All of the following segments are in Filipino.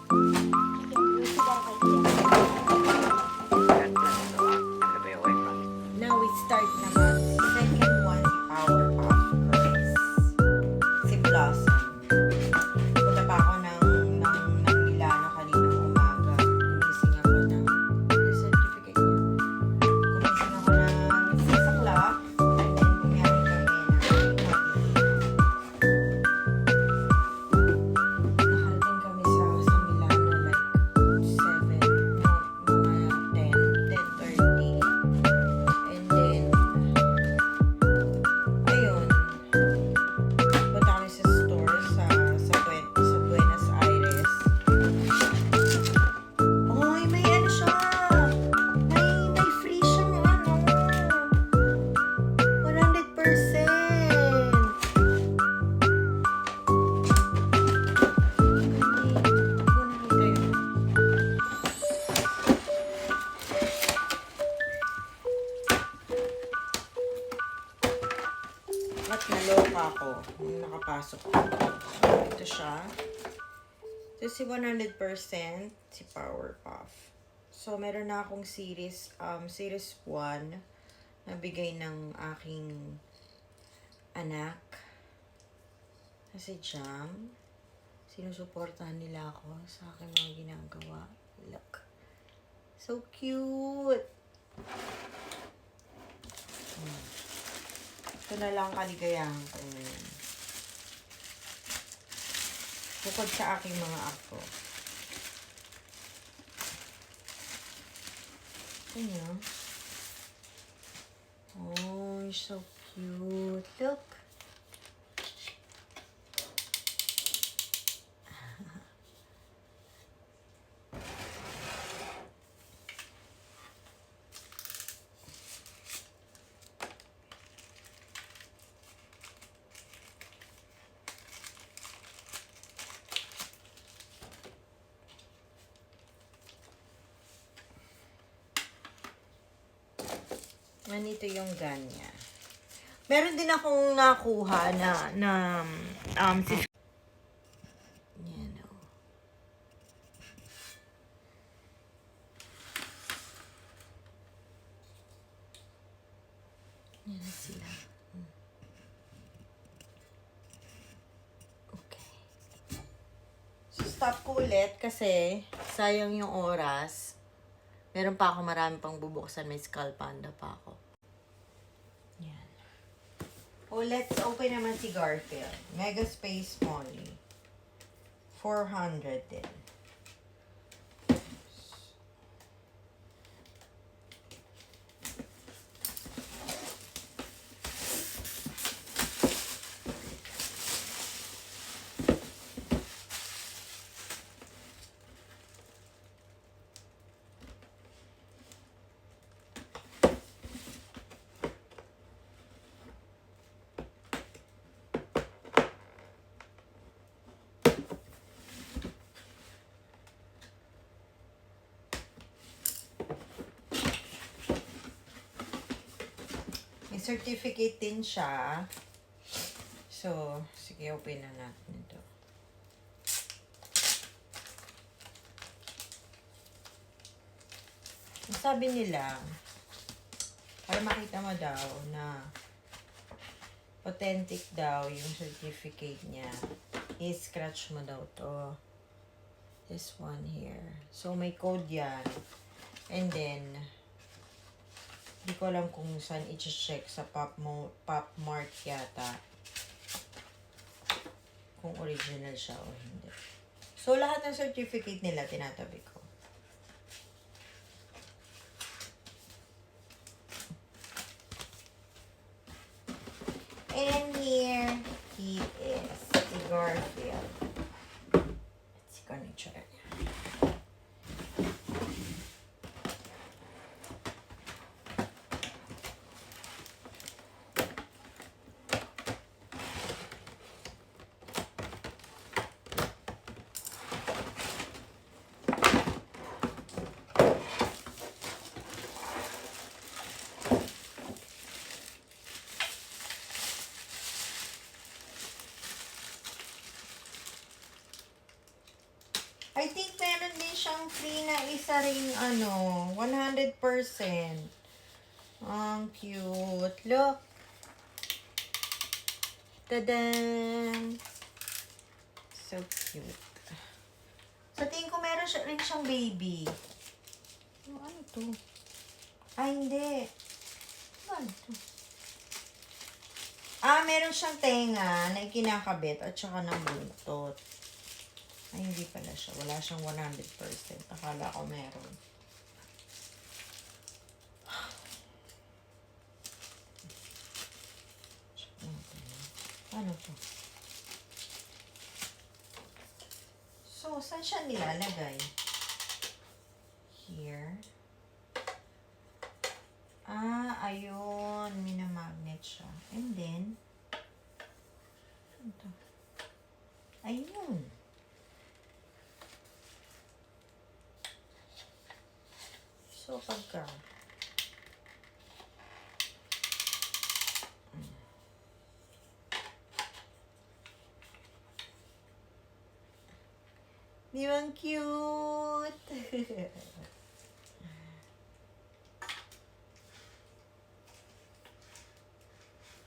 Now we start naman. Second one, si Powerpuff Girls. Si Blossom. Punta pa ako ng Milano kaninang umaga. Gumising ako ng certificate niya. Gumising ako ng 6 o'clock. And then bumiyahin kami ng nakarating kami sa Milano like 7, no, mga 10:30. And then, ayun, punta kami sa store sa Buenos Aires. Oy, may ano siya. May free siyang ano. 100%. At naloka ako nung nakapasok ako. So, ito siya. Ito si 100%, si Powerpuff. So, meron na akong series 1 na bigay ng aking anak. Kasi Jam, sinusuportahan nila ako sa aking mga ginagawa. Look. So cute! Ito na lang kaligayahan ko ngayon. Bukod sa aking mga apo. Ito niyo. Oh, you're so cute. Look. Nandito yung ganya. Meron din akong nakuha na yan o. Yan sila. Okay. So, stop ko ulit kasi sayang yung oras. Meron pa ako marami pang bubuksan. May Skull Panda pa ako. Yan. Oh, let's open naman si Garfield. Mega Space Molly. 400 din. Certificate din siya. So, sige, open na natin ito. Sabi nila, para makita mo daw na authentic daw yung certificate niya, i-scratch mo daw to. This one here. So, may code yan. And then, hindi ko alam kung saan i-check sa Pop Mart yata. Kung original siya o hindi. So, lahat ng certificate nila tinatabi ko. And here, he is. Si Garfield. Let's see kung itsura niya. siyang free na isa ring 100%. Ang cute. Look. Tadan! So cute. Sa tingin ko meron rin siyang baby. Ano to? Ay, hindi. Ano to? Meron siyang tenga na ikinakabit at saka ng buntot. Ay, hindi pala siya. Wala siyang 100%. Akala ko meron. Ano to? So, saan siya nilalagay? Here. Ayun. Minamagnet siya. And then, ano to? Ayun. So, pagka di ba ang cute?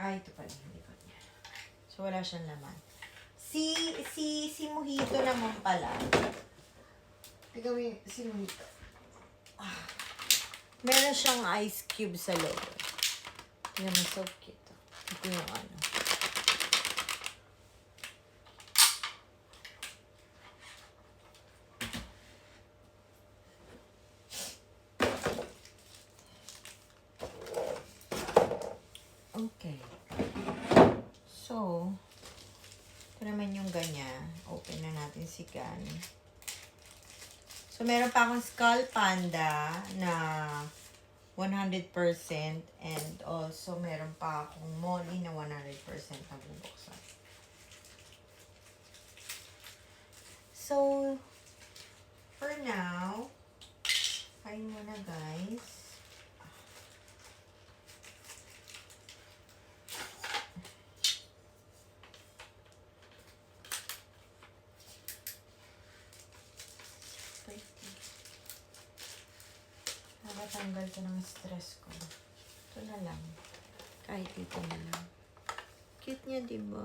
Ito pala yung likod niya. So, wala siyang laman. Si Mojito naman pala. Tignan mo yung si Mojito. Meron siyang ice cube sa loob. Tignan mo, so cute. Ito yung ano. Okay. So, ito naman yung ganyan. Open na natin si Gan. So, meron pa akong Skull Panda na 100% and also meron pa akong Molly na 100% na bubuksan. So, for now, kain muna guys. Nakatanggal ko ng stress ko. Ito na lang. Kahit ito na lang. Cute niya, diba?